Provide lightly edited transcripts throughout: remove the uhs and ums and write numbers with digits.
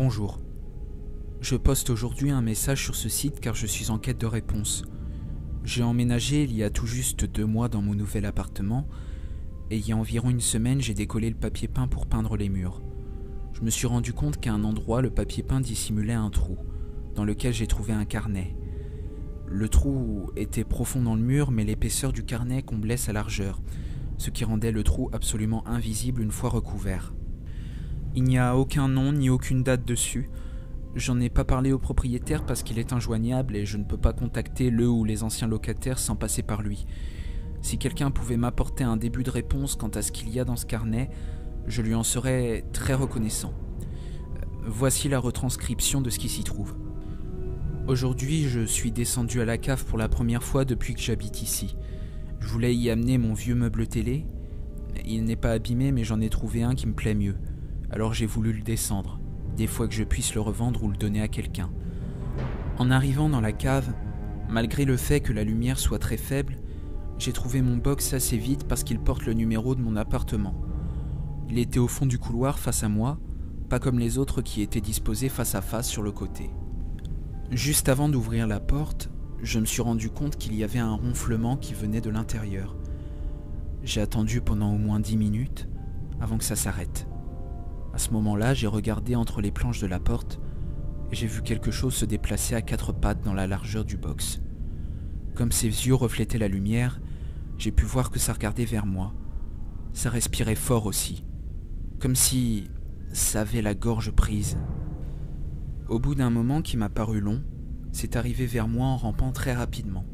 Bonjour. Je poste aujourd'hui un message sur ce site car je suis en quête de réponse. J'ai emménagé il y a tout juste 2 mois dans mon nouvel appartement et il y a environ une semaine j'ai décollé le papier peint pour peindre les murs. Je me suis rendu compte qu'à un endroit le papier peint dissimulait un trou dans lequel j'ai trouvé un carnet. Le trou était profond dans le mur mais l'épaisseur du carnet comblait sa largeur, ce qui rendait le trou absolument invisible une fois recouvert. Il n'y a aucun nom ni aucune date dessus. J'en ai pas parlé au propriétaire parce qu'il est injoignable et je ne peux pas contacter le ou les anciens locataires sans passer par lui. Si quelqu'un pouvait m'apporter un début de réponse quant à ce qu'il y a dans ce carnet, je lui en serais très reconnaissant. Voici la retranscription de ce qui s'y trouve. Aujourd'hui, je suis descendu à la cave pour la première fois depuis que j'habite ici. Je voulais y amener mon vieux meuble télé. Il n'est pas abîmé mais j'en ai trouvé un qui me plaît mieux. Alors j'ai voulu le descendre, des fois que je puisse le revendre ou le donner à quelqu'un. En arrivant dans la cave, malgré le fait que la lumière soit très faible, j'ai trouvé mon box assez vide parce qu'il porte le numéro de mon appartement. Il était au fond du couloir face à moi, pas comme les autres qui étaient disposés face à face sur le côté. Juste avant d'ouvrir la porte, je me suis rendu compte qu'il y avait un ronflement qui venait de l'intérieur. J'ai attendu pendant au moins 10 minutes avant que ça s'arrête. À ce moment-là, j'ai regardé entre les planches de la porte et j'ai vu quelque chose se déplacer à 4 pattes dans la largeur du box. Comme ses yeux reflétaient la lumière, j'ai pu voir que ça regardait vers moi. Ça respirait fort aussi, comme si ça avait la gorge prise. Au bout d'un moment qui m'a paru long, c'est arrivé vers moi en rampant très rapidement.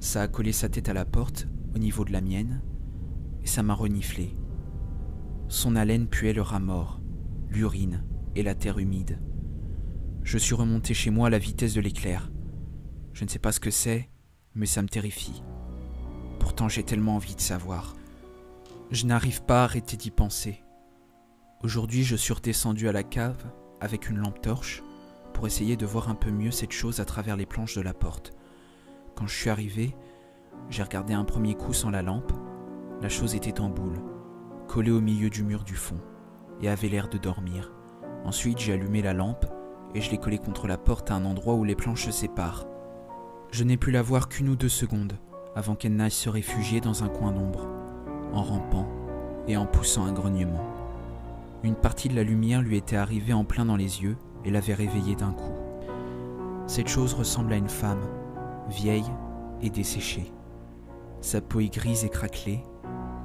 Ça a collé sa tête à la porte, au niveau de la mienne, et ça m'a reniflé. Son haleine puait le rat mort, l'urine et la terre humide. Je suis remonté chez moi à la vitesse de l'éclair. Je ne sais pas ce que c'est, mais ça me terrifie. Pourtant j'ai tellement envie de savoir. Je n'arrive pas à arrêter d'y penser. Aujourd'hui je suis redescendu à la cave avec une lampe torche pour essayer de voir un peu mieux cette chose à travers les planches de la porte. Quand je suis arrivé, j'ai regardé un premier coup sans la lampe. La chose était en boule, collée au milieu du mur du fond, et avait l'air de dormir. Ensuite, j'ai allumé la lampe et je l'ai collée contre la porte à un endroit où les planches se séparent. Je n'ai pu la voir qu'1 ou 2 secondes avant qu'elle n'aille se réfugier dans un coin d'ombre, en rampant et en poussant un grognement. Une partie de la lumière lui était arrivée en plein dans les yeux et l'avait réveillée d'un coup. Cette chose ressemble à une femme, vieille et desséchée. Sa peau est grise et craquelée,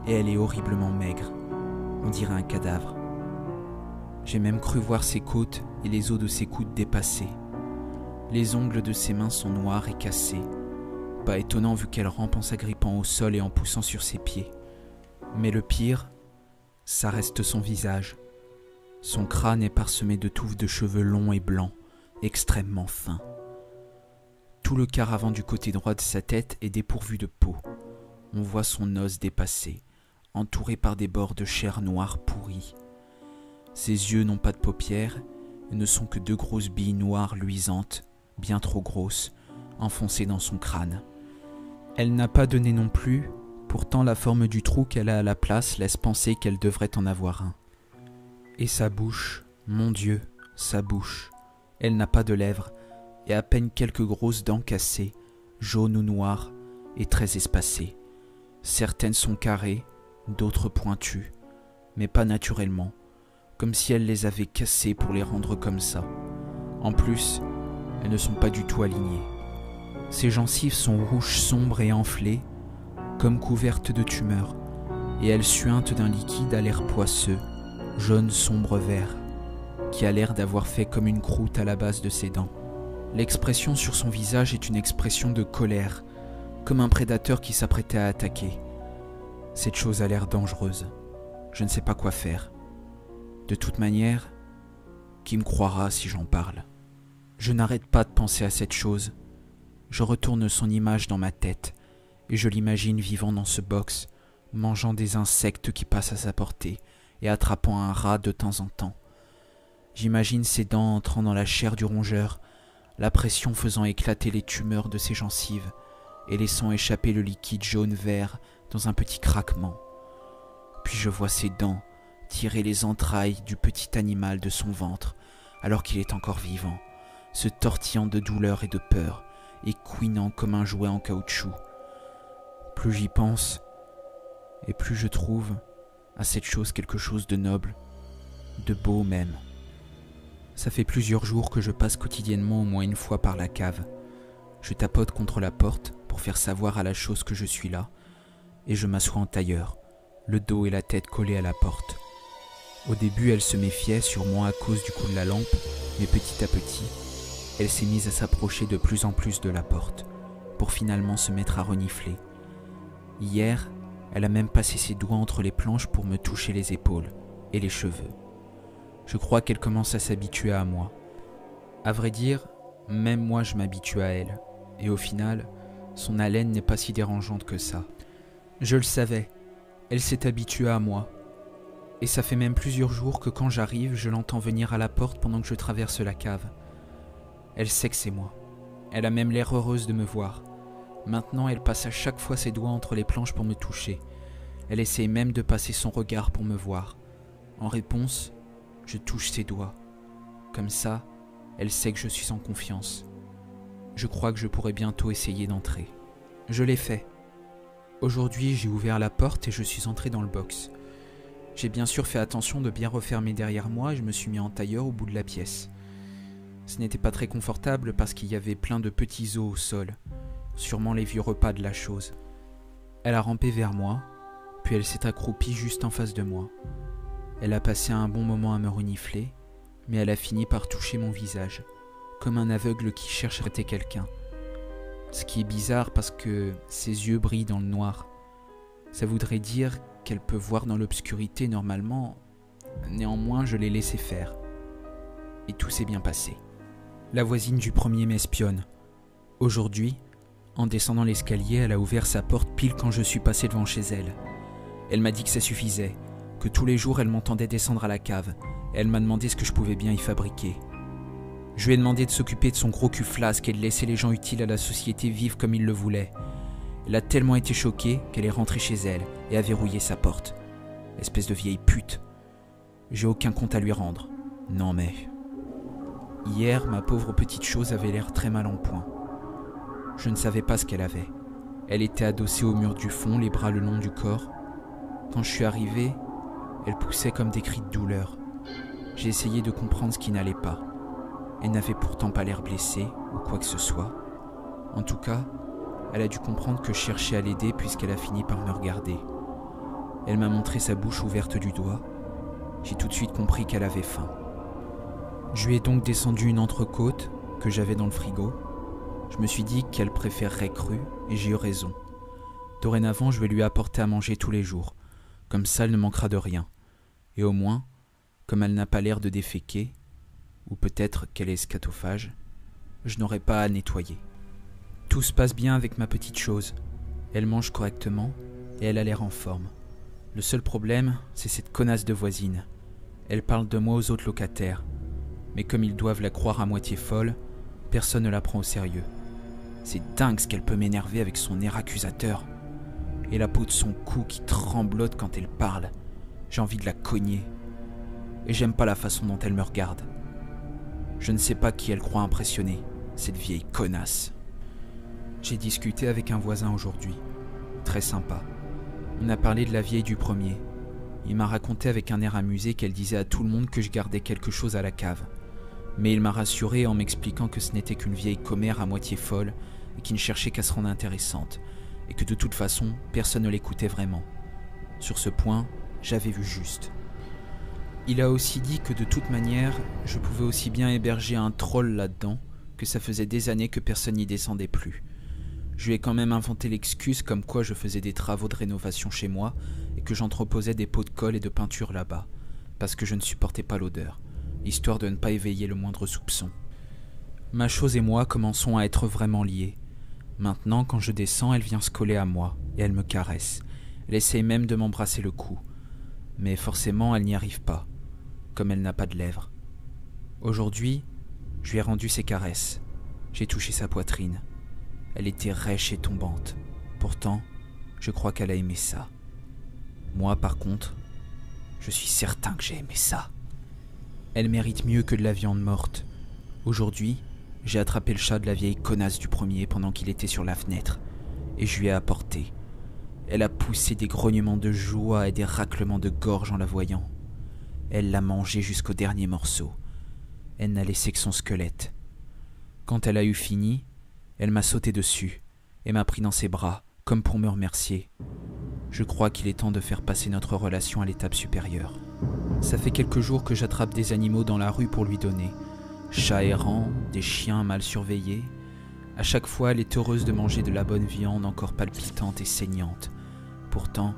et elle est horriblement maigre. On dirait un cadavre. J'ai même cru voir ses côtes et les os de ses coudes dépassés. Les ongles de ses mains sont noirs et cassés. Pas étonnant vu qu'elle rampe en s'agrippant au sol et en poussant sur ses pieds. Mais le pire, ça reste son visage. Son crâne est parsemé de touffes de cheveux longs et blancs, extrêmement fins. Tout le quart avant du côté droit de sa tête est dépourvu de peau. On voit son os dépassé, entouré par des bords de chair noire pourrie. Ses yeux n'ont pas de paupières et ne sont que 2 grosses billes noires luisantes, bien trop grosses, enfoncées dans son crâne. Elle n'a pas de nez non plus, pourtant la forme du trou qu'elle a à la place laisse penser qu'elle devrait en avoir un. Et sa bouche, mon Dieu, sa bouche. Elle n'a pas de lèvres et à peine quelques grosses dents cassées, jaunes ou noires et très espacées. Certaines sont carrées, d'autres pointues, mais pas naturellement, comme si elle les avait cassées pour les rendre comme ça. En plus, elles ne sont pas du tout alignées. Ses gencives sont rouges sombres et enflées, comme couvertes de tumeurs, et elle suinte d'un liquide à l'air poisseux, jaune sombre vert, qui a l'air d'avoir fait comme une croûte à la base de ses dents. L'expression sur son visage est une expression de colère, comme un prédateur qui s'apprêtait à attaquer. Cette chose a l'air dangereuse. Je ne sais pas quoi faire. De toute manière, qui me croira si j'en parle? Je n'arrête pas de penser à cette chose. Je retourne son image dans ma tête et je l'imagine vivant dans ce box, mangeant des insectes qui passent à sa portée et attrapant un rat de temps en temps. J'imagine ses dents entrant dans la chair du rongeur, la pression faisant éclater les tumeurs de ses gencives et laissant échapper le liquide jaune-vert dans un petit craquement. Puis je vois ses dents tirer les entrailles du petit animal de son ventre alors qu'il est encore vivant, se tortillant de douleur et de peur, et couinant comme un jouet en caoutchouc. Plus j'y pense, et plus je trouve à cette chose quelque chose de noble, de beau même. Ça fait plusieurs jours que je passe quotidiennement au moins une fois par la cave. Je tapote contre la porte pour faire savoir à la chose que je suis là, et je m'assois en tailleur, le dos et la tête collés à la porte. Au début, elle se méfiait sûrement à cause du coup de la lampe, mais petit à petit, elle s'est mise à s'approcher de plus en plus de la porte, pour finalement se mettre à renifler. Hier, elle a même passé ses doigts entre les planches pour me toucher les épaules et les cheveux. Je crois qu'elle commence à s'habituer à moi. À vrai dire, même moi je m'habitue à elle, et au final, son haleine n'est pas si dérangeante que ça. Je le savais, elle s'est habituée à moi. Et ça fait même plusieurs jours que quand j'arrive, je l'entends venir à la porte pendant que je traverse la cave. Elle sait que c'est moi. Elle a même l'air heureuse de me voir. Maintenant, elle passe à chaque fois ses doigts entre les planches pour me toucher. Elle essaye même de passer son regard pour me voir. En réponse, je touche ses doigts. Comme ça, elle sait que je suis en confiance. Je crois que je pourrais bientôt essayer d'entrer. Je l'ai fait. Aujourd'hui, j'ai ouvert la porte et je suis entré dans le box. J'ai bien sûr fait attention de bien refermer derrière moi et je me suis mis en tailleur au bout de la pièce. Ce n'était pas très confortable parce qu'il y avait plein de petits os au sol, sûrement les vieux repas de la chose. Elle a rampé vers moi, puis elle s'est accroupie juste en face de moi. Elle a passé un bon moment à me renifler, mais elle a fini par toucher mon visage, comme un aveugle qui cherche à arrêter quelqu'un. Ce qui est bizarre parce que ses yeux brillent dans le noir. Ça voudrait dire qu'elle peut voir dans l'obscurité normalement, néanmoins je l'ai laissé faire. Et tout s'est bien passé. La voisine du premier m'espionne. Aujourd'hui, en descendant l'escalier, elle a ouvert sa porte pile quand je suis passé devant chez elle. Elle m'a dit que ça suffisait, que tous les jours elle m'entendait descendre à la cave, et elle m'a demandé ce que je pouvais bien y fabriquer. Je lui ai demandé de s'occuper de son gros cul flasque et de laisser les gens utiles à la société vivre comme ils le voulaient. Elle a tellement été choquée qu'elle est rentrée chez elle et a verrouillé sa porte. Espèce de vieille pute. J'ai aucun compte à lui rendre. Non mais... Hier, ma pauvre petite chose avait l'air très mal en point. Je ne savais pas ce qu'elle avait. Elle était adossée au mur du fond, les bras le long du corps. Quand je suis arrivé, elle poussait comme des cris de douleur. J'ai essayé de comprendre ce qui n'allait pas. Elle n'avait pourtant pas l'air blessée ou quoi que ce soit. En tout cas, elle a dû comprendre que je cherchais à l'aider puisqu'elle a fini par me regarder. Elle m'a montré sa bouche ouverte du doigt. J'ai tout de suite compris qu'elle avait faim. Je lui ai donc descendu une entrecôte que j'avais dans le frigo. Je me suis dit qu'elle préférerait crue et j'ai eu raison. Dorénavant, je vais lui apporter à manger tous les jours. Comme ça, elle ne manquera de rien. Et au moins, comme elle n'a pas l'air de déféquer, ou peut-être qu'elle est scatophage, je n'aurai pas à nettoyer. Tout se passe bien avec ma petite chose. Elle mange correctement et elle a l'air en forme. Le seul problème, c'est cette connasse de voisine. Elle parle de moi aux autres locataires. Mais comme ils doivent la croire à moitié folle, personne ne la prend au sérieux. C'est dingue ce qu'elle peut m'énerver avec son air accusateur. Et la peau de son cou qui tremblote quand elle parle. J'ai envie de la cogner. Et j'aime pas la façon dont elle me regarde. Je ne sais pas qui elle croit impressionner, cette vieille connasse. J'ai discuté avec un voisin aujourd'hui. Très sympa. On a parlé de la vieille du premier. Il m'a raconté avec un air amusé qu'elle disait à tout le monde que je gardais quelque chose à la cave. Mais il m'a rassuré en m'expliquant que ce n'était qu'une vieille commère à moitié folle et qui ne cherchait qu'à se rendre intéressante, et que de toute façon, personne ne l'écoutait vraiment. Sur ce point, j'avais vu juste. Il a aussi dit que de toute manière, je pouvais aussi bien héberger un troll là-dedans, que ça faisait des années que personne n'y descendait plus. Je lui ai quand même inventé l'excuse comme quoi je faisais des travaux de rénovation chez moi et que j'entreposais des pots de colle et de peinture là-bas, parce que je ne supportais pas l'odeur, histoire de ne pas éveiller le moindre soupçon. Ma chose et moi commençons à être vraiment liés. Maintenant, quand je descends, elle vient se coller à moi et elle me caresse. Elle essaye même de m'embrasser le cou. Mais forcément, elle n'y arrive pas, comme elle n'a pas de lèvres. Aujourd'hui, je lui ai rendu ses caresses. J'ai touché sa poitrine. Elle était rêche et tombante. Pourtant, je crois qu'elle a aimé ça. Moi, par contre, je suis certain que j'ai aimé ça. Elle mérite mieux que de la viande morte. Aujourd'hui, j'ai attrapé le chat de la vieille connasse du premier pendant qu'il était sur la fenêtre, et je lui ai apporté. Elle a poussé des grognements de joie et des raclements de gorge en la voyant. Elle l'a mangé jusqu'au dernier morceau. Elle n'a laissé que son squelette. Quand elle a eu fini, elle m'a sauté dessus et m'a pris dans ses bras, comme pour me remercier. Je crois qu'il est temps de faire passer notre relation à l'étape supérieure. Ça fait quelques jours que j'attrape des animaux dans la rue pour lui donner. Chats errants, des chiens mal surveillés. À chaque fois, elle est heureuse de manger de la bonne viande encore palpitante et saignante. Pourtant,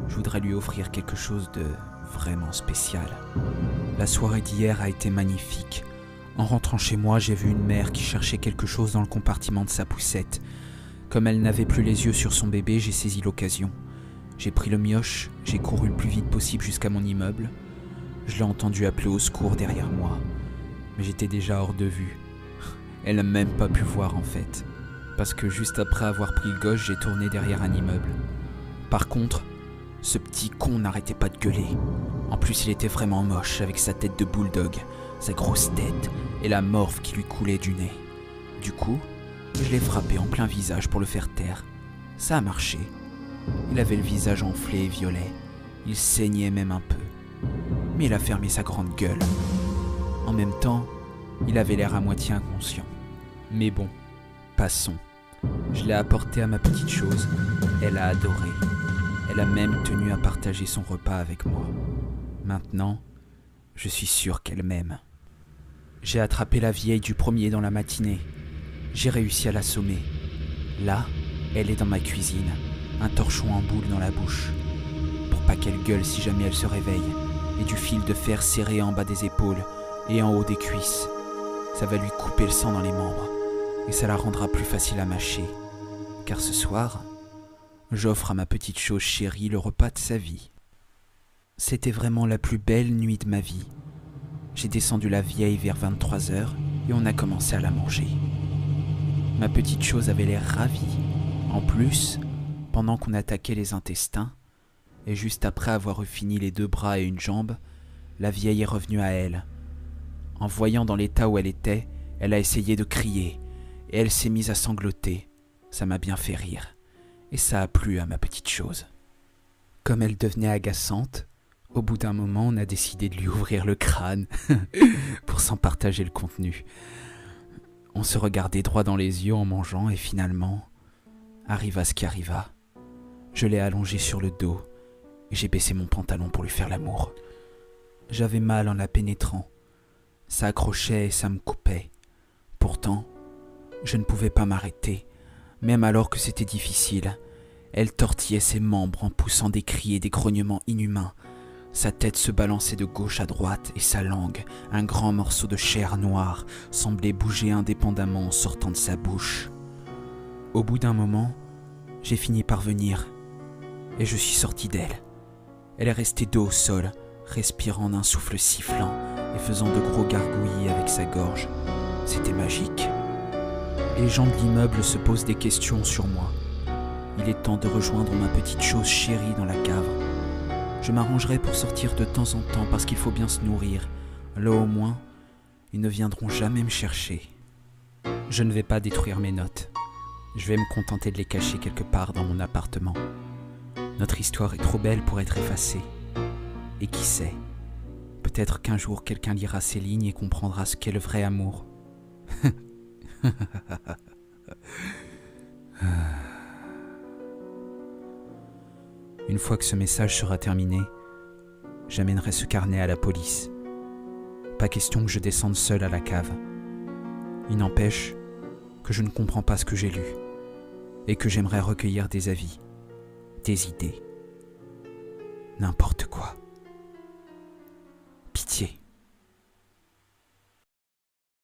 je voudrais lui offrir quelque chose de vraiment spécial. La soirée d'hier a été magnifique. En rentrant chez moi, j'ai vu une mère qui cherchait quelque chose dans le compartiment de sa poussette. Comme elle n'avait plus les yeux sur son bébé, j'ai saisi l'occasion. J'ai pris le mioche, j'ai couru le plus vite possible jusqu'à mon immeuble. Je l'ai entendu appeler au secours derrière moi, mais j'étais déjà hors de vue. Elle n'a même pas pu voir en fait, parce que juste après avoir pris le gosse, j'ai tourné derrière un immeuble. Par contre, ce petit con n'arrêtait pas de gueuler. En plus, il était vraiment moche, avec sa tête de bulldog, sa grosse tête et la morve qui lui coulait du nez. Du coup, je l'ai frappé en plein visage pour le faire taire. Ça a marché. Il avait le visage enflé et violet. Il saignait même un peu. Mais il a fermé sa grande gueule. En même temps, il avait l'air à moitié inconscient. Mais bon, passons. Je l'ai apporté à ma petite chose. Elle a adoré. Elle a même tenu à partager son repas avec moi. Maintenant, je suis sûr qu'elle m'aime. J'ai attrapé la vieille du premier dans la matinée. J'ai réussi à l'assommer. Là, elle est dans ma cuisine, un torchon en boule dans la bouche, pour pas qu'elle gueule si jamais elle se réveille, et du fil de fer serré en bas des épaules et en haut des cuisses. Ça va lui couper le sang dans les membres, et ça la rendra plus facile à mâcher. Car ce soir, j'offre à ma petite chose chérie le repas de sa vie. C'était vraiment la plus belle nuit de ma vie. J'ai descendu la vieille vers 23h et on a commencé à la manger. Ma petite chose avait l'air ravie. En plus, pendant qu'on attaquait les intestins, et juste après avoir eu fini les 2 bras et une jambe, la vieille est revenue à elle. En voyant dans l'état où elle était, elle a essayé de crier, et elle s'est mise à sangloter. Ça m'a bien fait rire, et ça a plu à ma petite chose. Comme elle devenait agaçante, au bout d'un moment, on a décidé de lui ouvrir le crâne pour s'en partager le contenu. On se regardait droit dans les yeux en mangeant et finalement, arriva ce qui arriva. Je l'ai allongée sur le dos et j'ai baissé mon pantalon pour lui faire l'amour. J'avais mal en la pénétrant. Ça accrochait et ça me coupait. Pourtant, je ne pouvais pas m'arrêter, même alors que c'était difficile. Elle tortillait ses membres en poussant des cris et des grognements inhumains. Sa tête se balançait de gauche à droite et sa langue, un grand morceau de chair noire, semblait bouger indépendamment en sortant de sa bouche. Au bout d'un moment, j'ai fini par venir et je suis sorti d'elle. Elle est restée dos au sol, respirant d'un souffle sifflant et faisant de gros gargouillis avec sa gorge. C'était magique. Les gens de l'immeuble se posent des questions sur moi. Il est temps de rejoindre ma petite chose chérie dans la cave. Je m'arrangerai pour sortir de temps en temps parce qu'il faut bien se nourrir. Là au moins, ils ne viendront jamais me chercher. Je ne vais pas détruire mes notes. Je vais me contenter de les cacher quelque part dans mon appartement. Notre histoire est trop belle pour être effacée. Et qui sait, peut-être qu'un jour quelqu'un lira ces lignes et comprendra ce qu'est le vrai amour. Une fois que ce message sera terminé, j'amènerai ce carnet à la police. Pas question que je descende seul à la cave. Il n'empêche que je ne comprends pas ce que j'ai lu et que j'aimerais recueillir des avis, des idées, n'importe